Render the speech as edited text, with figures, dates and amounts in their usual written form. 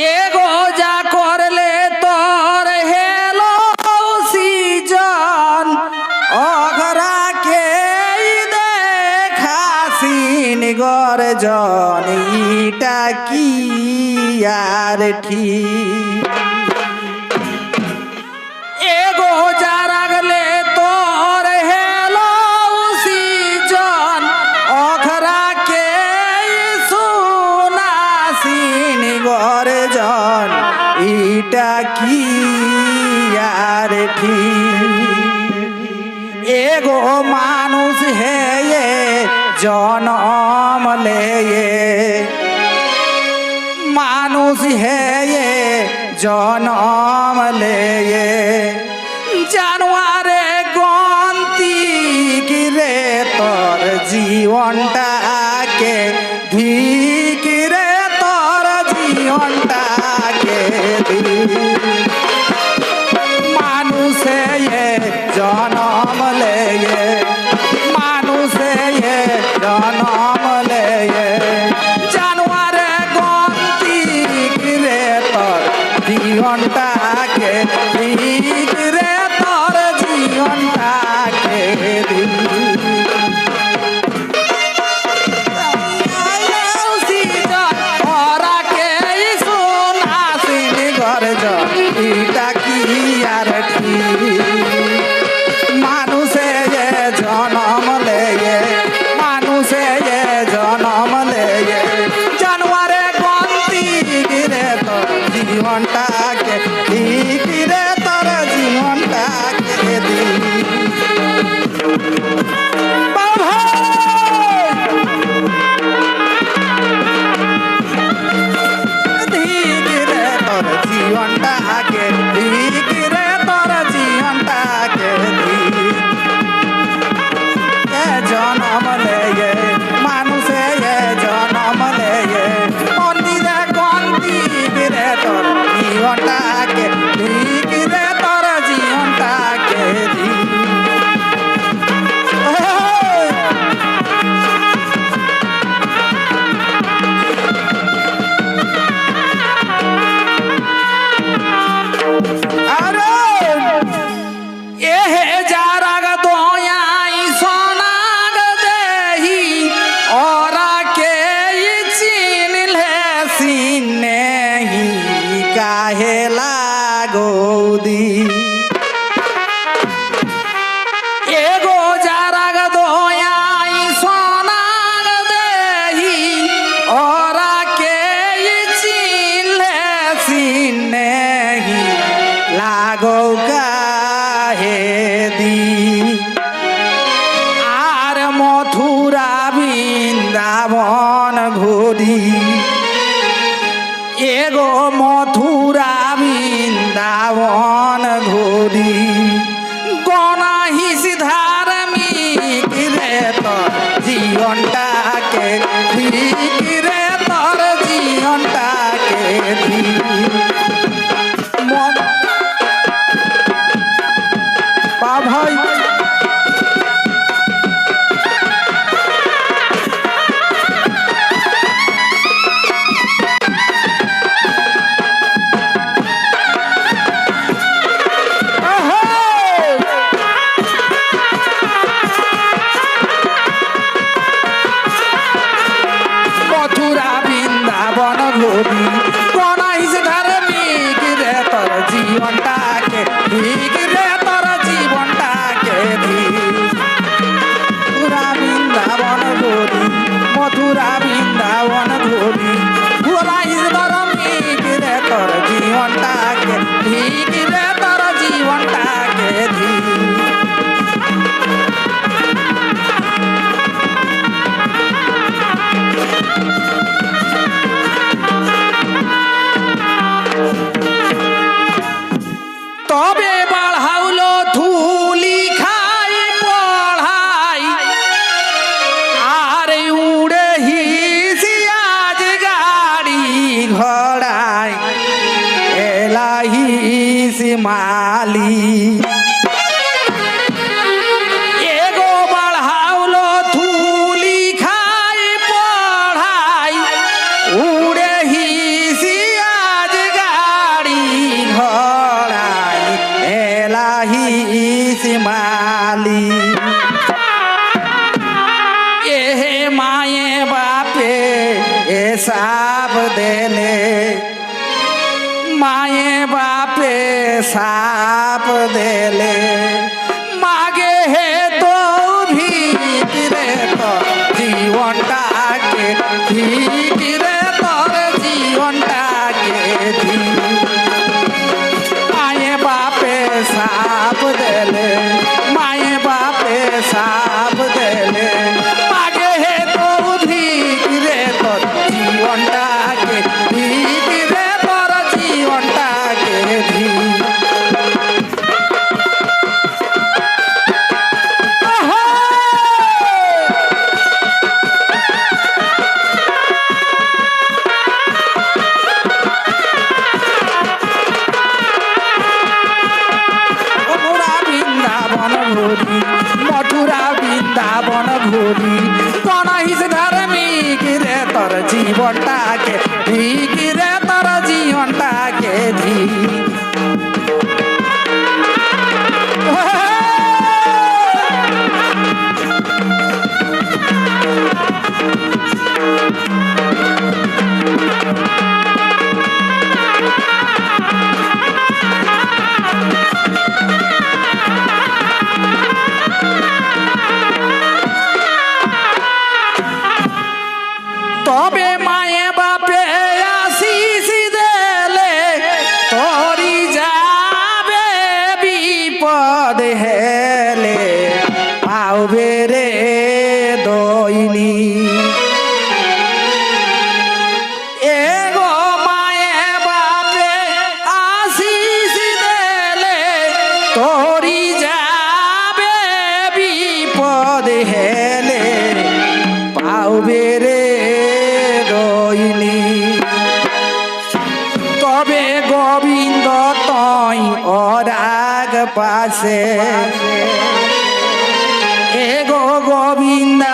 एगो जा करले तोर हेलो सीजन अघरा के देखासीन गरजन इटा की यार ठीक एगो जा रागले तोर हेलो सीजन अघरा के सुनासीन गरजन इटा की यार ठीक एगो मानुष है ये जनम ले ये मानुष है ये जनम ले ये जानवारे गंती गिरे तोर जीवनटा के धिक रे तोर जीवनटा के मानुष ये जनम ले ये मानुष ये जनम ले ये जानवारे गंती गिरे तोर जीवनटा के धिक रे तोर जीवनटा के इटा की यार मानुषे ये जनम ले ये मानुषे ये जनम ले ये जानवारे गंती गिरे तो जीवनटा के ठीक रे तोर जीवनटा के दी जीवनटा के ठीक रे तोर जीवनटा के ये जनम ले ये मानुषे ये जनम ले ये मंदिरे गंती रे तोर जीवनटा के ठीक रे तोर जीवनटा के एगो जारग दोयाई सोनाग देही औरा के चिन्हे सिन्ने ही लागो काहे दी आर मथुरा बृंदावन घोरी एगो मथुरा बृंदावन घोरी गना ही धार्मिक रे तोर जीवनटा के ठीक रे तोर जीवनटा के पा भाई जीवनटा के ठीक रे तोर जीवनटा के मथुरा बृंदावन घोरी मथुरा बृंदावन घोरी भोला धर्मिक रे तोर जीवनटा के ठीक रे तोर जीवनटा के तबे बढ़ाउलो थूली खाई पढ़ाई आरे उड़े ही सियाज गाड़ी घोड़ाई एलाही सिमाली एगो बढ़ाउलो थूली खाई पढ़ाई उड़े ही सियाज সাপ দেলে মায়ে বাপে সাপ দেলে মাগে হে তো ভিতরে তো জীবনটাকে ভিতরে তোর জীবনটাকে মায়ে বাপে সাপ দেলে মায়ে বাপে সাপ দেলে মাগে হে তো ভিতরে তোর জীবনটাকে ভিতরে তোর জীবনটাকে মথুরা বৃন্দাবন ঘুরি কোন হিস ধার্মিক রে তোর জীবনটাকে ঠিক রে তোর জীবনটাকে ঠিক তবে মায়ে বাপে আশিস দেলে তোরি যাবে বিপদ হেলে পাবে রে দইনি এগো মায়ে বাপে আশিস দেলে তোরি যাবে বিপদ হেলে পাবে রে তবে গোবিন্দ তই অরাগ পাশে এগো গোবিন্দা